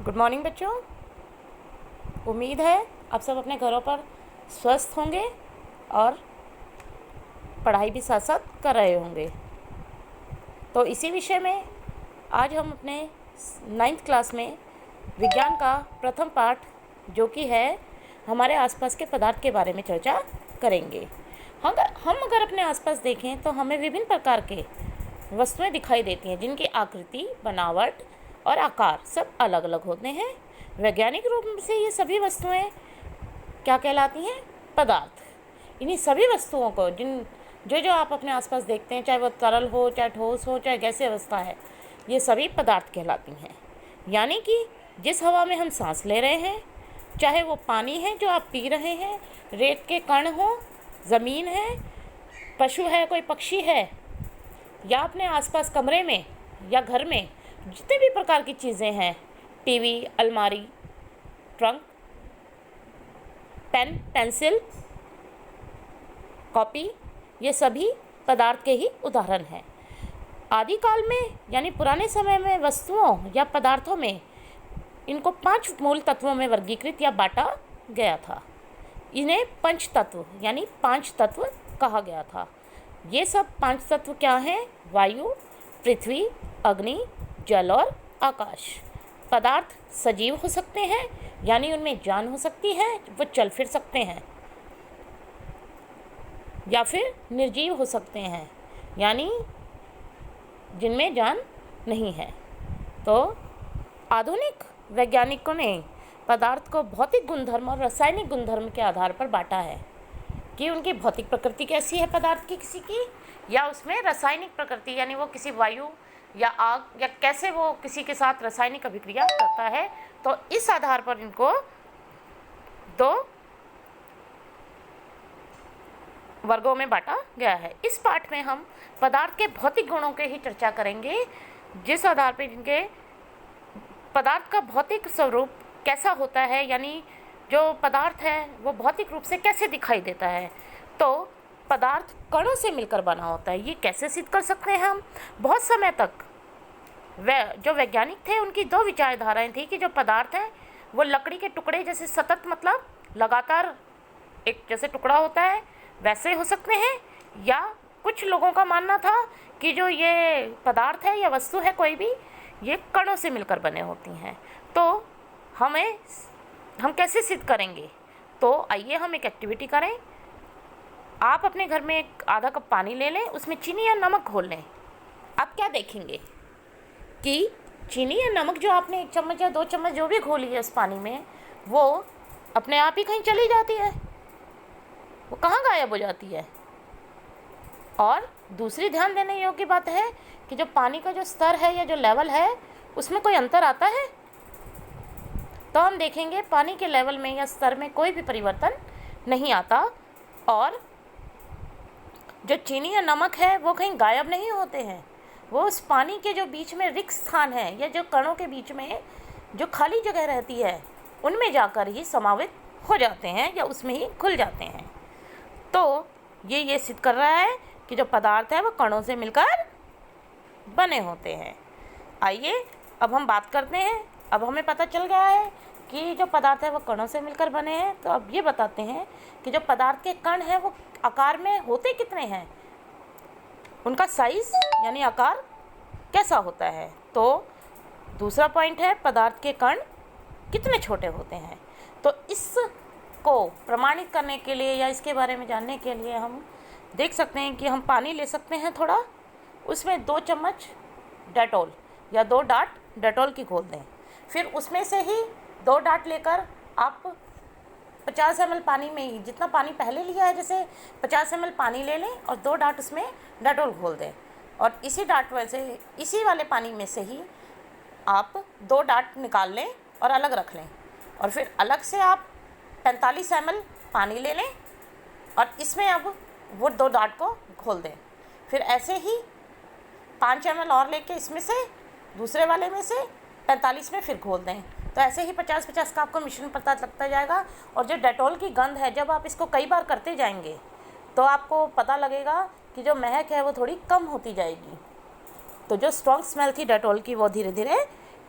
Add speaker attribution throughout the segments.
Speaker 1: Good morning बच्चों। उम्मीद है आप सब अपने घरों पर स्वस्थ होंगे और पढ़ाई भी साथ साथ कर रहे होंगे। तो इसी विषय में आज हम अपने 9th क्लास में विज्ञान का प्रथम पाठ जो कि है हमारे आसपास के पदार्थ के बारे में चर्चा करेंगे। हम अगर अपने आसपास देखें तो हमें विभिन्न प्रकार के वस्तुएं दिखाई देती हैं जिनकी आकृति, बनावट और आकार सब अलग अलग होते हैं। वैज्ञानिक रूप से ये सभी वस्तुएं क्या कहलाती हैं? पदार्थ। इन्हीं सभी वस्तुओं को जो आप अपने आसपास देखते हैं, चाहे वो तरल हो, चाहे ठोस हो, चाहे गैसीय अवस्था है, ये सभी पदार्थ कहलाती हैं। यानी कि जिस हवा में हम सांस ले रहे हैं, चाहे वो पानी है जो आप पी रहे हैं, रेत के कण हो, ज़मीन है, पशु है, कोई पक्षी है, या अपने आसपास कमरे में या घर में जितने भी प्रकार की चीज़ें हैं, टीवी, अलमारी, ट्रंक, पेन, पेंसिल, कॉपी, ये सभी पदार्थ के ही उदाहरण हैं। आदिकाल में यानी पुराने समय में वस्तुओं या पदार्थों में इनको 5 मूल तत्वों में वर्गीकृत या बांटा गया था। इन्हें पंच तत्व यानी 5 तत्व कहा गया था। ये सब 5 तत्व क्या हैं? वायु, पृथ्वी, अग्नि, जल और आकाश। पदार्थ सजीव हो सकते हैं यानी उनमें जान हो सकती है, वो चल फिर सकते हैं, या फिर निर्जीव हो सकते हैं यानी जिनमें जान नहीं है। तो आधुनिक वैज्ञानिकों ने पदार्थ को भौतिक गुणधर्म और रासायनिक गुणधर्म के आधार पर बांटा है कि उनकी भौतिक प्रकृति कैसी है पदार्थ की किसी की, या उसमें रासायनिक प्रकृति यानी वो किसी वायु या आग या कैसे वो किसी के साथ रासायनिक अभिक्रिया करता है। तो इस आधार पर इनको 2 वर्गों में बांटा गया है। इस पाठ में हम पदार्थ के भौतिक गुणों के ही चर्चा करेंगे, जिस आधार पर इनके पदार्थ का भौतिक स्वरूप कैसा होता है, यानी जो पदार्थ है वो भौतिक रूप से कैसे दिखाई देता है। तो पदार्थ कणों से मिलकर बना होता है, ये कैसे सिद्ध कर सकते हैं हम? बहुत समय तक जो वैज्ञानिक थे उनकी 2 विचारधाराएं थी कि जो पदार्थ है वो लकड़ी के टुकड़े जैसे सतत मतलब लगातार एक जैसे टुकड़ा होता है वैसे हो सकते हैं, या कुछ लोगों का मानना था कि जो ये पदार्थ है या वस्तु है कोई भी, ये कणों से मिलकर बने होती हैं। तो हम कैसे सिद्ध करेंगे? तो आइए हम एक एक्टिविटी करें। आप अपने घर में एक आधा कप पानी ले लें, उसमें चीनी या नमक घोल लें। आप क्या देखेंगे कि चीनी या नमक जो आपने 1 चम्मच या 2 चम्मच जो भी घोली है उस पानी में, वो अपने आप ही कहीं चली जाती है, वो कहाँ गायब हो जाती है। और दूसरी ध्यान देने योग्य बात है कि जो पानी का जो स्तर है या जो लेवल है उसमें कोई अंतर आता है? तो हम देखेंगे पानी के लेवल में या स्तर में कोई भी परिवर्तन नहीं आता, और जो चीनी या नमक है वो कहीं गायब नहीं होते हैं, वो उस पानी के जो बीच में रिक्त स्थान है या जो कणों के बीच में जो खाली जगह रहती है उनमें जाकर ही समावित हो जाते हैं या उसमें ही घुल जाते हैं। तो ये सिद्ध कर रहा है कि जो पदार्थ है वो कणों से मिलकर बने होते हैं। आइए अब हम बात करते हैं। अब हमें पता चल गया है कि जो पदार्थ है वो कणों से मिलकर बने हैं, तो अब ये बताते हैं कि जो पदार्थ के कण हैं वो आकार में होते कितने हैं, उनका साइज़ यानी आकार कैसा होता है। तो दूसरा पॉइंट है पदार्थ के कण कितने छोटे होते हैं। तो इसको प्रमाणित करने के लिए या इसके बारे में जानने के लिए हम देख सकते हैं कि हम पानी ले सकते हैं थोड़ा, उसमें 2 चम्मच डेटॉल या 2 डाट डेटॉल की घोल दें। फिर उसमें से ही 2 डाट लेकर आप 50 ml पानी में ही, जितना पानी पहले लिया है जैसे 50 ml पानी ले लें और 2 डाट उसमें डेटॉल घोल दें, और इसी वाले पानी में से ही आप 2 डाट निकाल लें और अलग रख लें, और फिर अलग से आप 45 ml पानी ले लें और इसमें अब वो 2 डाट को घोल दें। फिर ऐसे ही 5 ml और लेके इसमें से दूसरे वाले में से 45 में फिर घोल दें। तो ऐसे ही 50-50 का आपको मिश्रण पता लगता जाएगा। और जो डेटॉल की गंध है, जब आप इसको कई बार करते जाएंगे तो आपको पता लगेगा कि जो महक है वो थोड़ी कम होती जाएगी। तो जो स्ट्रॉन्ग स्मेल थी डेटॉल की वो धीरे धीरे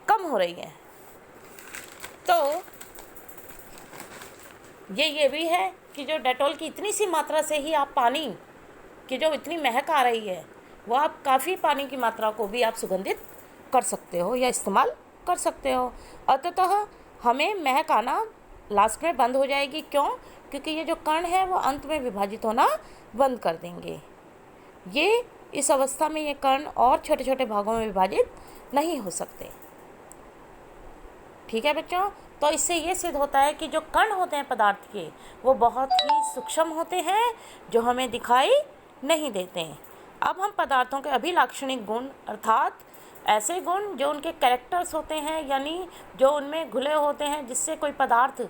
Speaker 1: कम हो रही है। तो ये भी है कि जो डेटॉल की इतनी सी मात्रा से ही आप पानी की जो इतनी महक आ रही है, वो आप काफ़ी पानी की मात्रा को भी आप सुगंधित कर सकते हो या इस्तेमाल कर सकते हो। अतः हमें महक आना लास्ट में बंद हो जाएगी। क्यों? क्योंकि ये जो कण है वो अंत में विभाजित होना बंद कर देंगे। ये इस अवस्था में ये कण और छोटे छोटे भागों में विभाजित नहीं हो सकते। ठीक है बच्चों, तो इससे ये सिद्ध होता है कि जो कण होते हैं पदार्थ के, वो बहुत ही सूक्ष्म होते हैं, जो हमें दिखाई नहीं देते हैं। अब हम पदार्थों के अभिलाक्षणिक गुण, अर्थात ऐसे गुण जो उनके कैरेक्टर्स होते हैं, यानी जो उनमें घुले होते हैं, जिससे कोई पदार्थ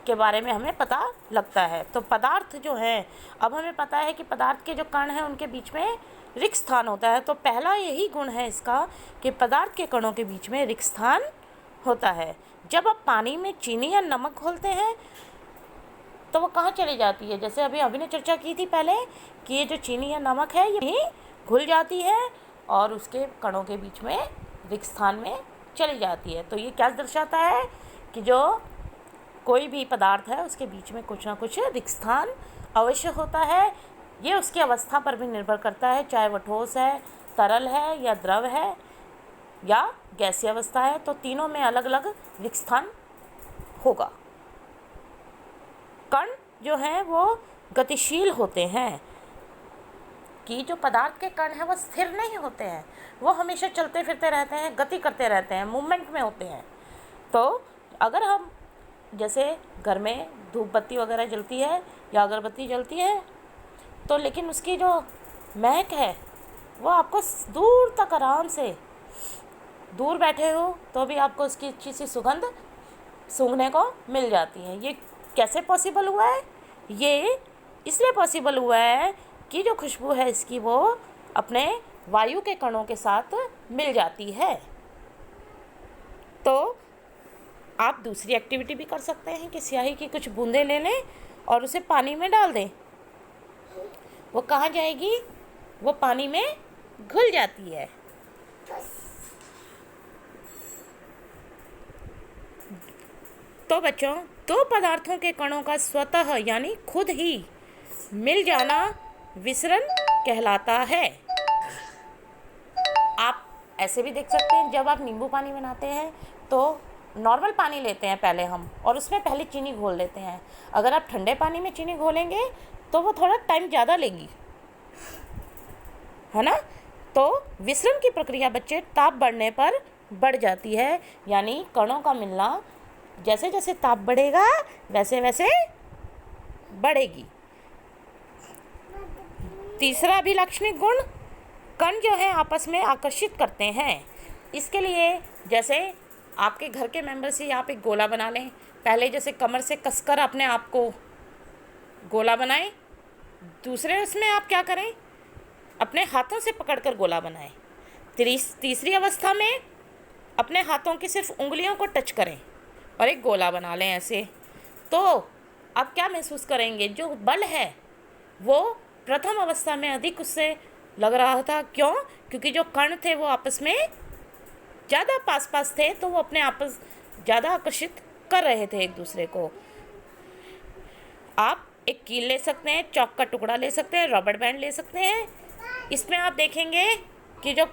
Speaker 1: के बारे में हमें पता लगता है। तो पदार्थ जो है, अब हमें पता है कि पदार्थ के जो कण हैं उनके बीच में रिक्त स्थान होता है। तो पहला यही गुण है इसका कि पदार्थ के कणों के बीच में रिक्त स्थान होता है। जब आप पानी में चीनी या नमक घोलते हैं तो वो कहाँ चली जाती है? जैसे अभी ने चर्चा की थी पहले कि ये जो चीनी या नमक है ये घुल जाती है और उसके कणों के बीच में रिक्त स्थान में चली जाती है। तो ये क्या दर्शाता है कि जो कोई भी पदार्थ है उसके बीच में कुछ ना कुछ रिक्त स्थान अवश्य होता है। ये उसकी अवस्था पर भी निर्भर करता है, चाहे वो ठोस है, तरल है या द्रव है या गैसीय अवस्था है। तो तीनों में अलग अलग रिक्त स्थान होगा। कण जो हैं वो गतिशील होते हैं, कि जो पदार्थ के कण हैं वो स्थिर नहीं होते हैं, वो हमेशा चलते फिरते रहते हैं, गति करते रहते हैं, मूवमेंट में होते हैं। तो अगर हम जैसे घर में धूप बत्ती वगैरह जलती है या अगरबत्ती जलती है, तो लेकिन उसकी जो महक है वो आपको दूर तक आराम से, दूर बैठे हो तो भी आपको उसकी अच्छी सी सुगंध सूंघने को मिल जाती है। ये कैसे पॉसिबल हुआ है? ये इसलिए पॉसिबल हुआ है कि जो खुशबू है इसकी वो अपने वायु के कणों के साथ मिल जाती है। तो आप दूसरी एक्टिविटी भी कर सकते हैं कि स्याही की कुछ बूंदें ले लें और उसे पानी में डाल दें। वो कहाँ जाएगी? वो पानी में घुल जाती है। तो बच्चों, दो पदार्थों के कणों का स्वतः यानी खुद ही मिल जाना विसरण कहलाता है। आप ऐसे भी देख सकते हैं, जब आप नींबू पानी बनाते हैं तो नॉर्मल पानी लेते हैं पहले हम, और उसमें पहले चीनी घोल लेते हैं। अगर आप ठंडे पानी में चीनी घोलेंगे तो वो थोड़ा टाइम ज़्यादा लेगी, है ना। तो विसरण की प्रक्रिया बच्चे ताप बढ़ने पर बढ़ जाती है, यानी कणों का मिलना जैसे जैसे ताप बढ़ेगा वैसे वैसे बढ़ेगी। तीसरा अभिलाक्षणिक गुण, कण जो है आपस में आकर्षित करते हैं। इसके लिए जैसे आपके घर के मेंबर से आप एक गोला बना लें, पहले जैसे कमर से कसकर अपने आप को गोला बनाएं। दूसरे उसमें आप क्या करें? अपने हाथों से पकड़कर गोला बनाएं। तीसरी अवस्था में अपने हाथों की सिर्फ उंगलियों को टच करें और एक गोला बना लें ऐसे। तो आप क्या महसूस करेंगे? जो बल है वो प्रथम अवस्था में अधिक उससे लग रहा था। क्यों? क्योंकि जो कण थे वो आपस में ज़्यादा पास पास थे, तो वो अपने आपस ज़्यादा आकर्षित कर रहे थे एक दूसरे को। आप एक कील ले सकते हैं, चॉक का टुकड़ा ले सकते हैं, रबड़ बैंड ले सकते हैं। इसमें आप देखेंगे कि जो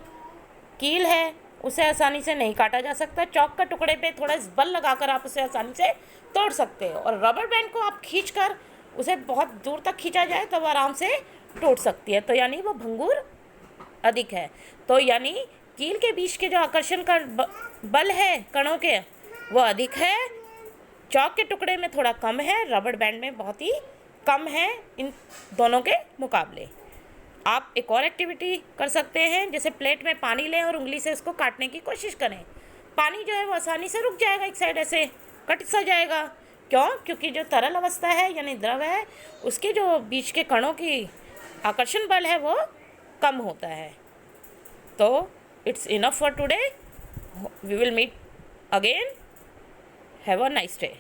Speaker 1: कील है उसे आसानी से नहीं काटा जा सकता। चॉक का टुकड़े पे थोड़ा बल लगाकर आप उसे आसानी से तोड़ सकते हो, और रबड़ बैंड को आप खींचकर उसे बहुत दूर तक खींचा जाए तो वो आराम से टूट सकती है। तो यानी वो भंगुर अधिक है। तो यानी कील के बीच के जो आकर्षण का बल है कणों के, वो अधिक है। चॉक के टुकड़े में थोड़ा कम है, रबड़ बैंड में बहुत ही कम है इन दोनों के मुकाबले। आप एक और एक्टिविटी कर सकते हैं, जैसे प्लेट में पानी लें और उंगली से इसको काटने की कोशिश करें। पानी जो है वो आसानी से रुक जाएगा, एक साइड ऐसे कट सा जाएगा। क्यों? क्योंकि जो तरल अवस्था है यानी द्रव है, उसके जो बीच के कणों की आकर्षण बल है वो कम होता है। तो it's enough for today. We will meet again. Have a nice day.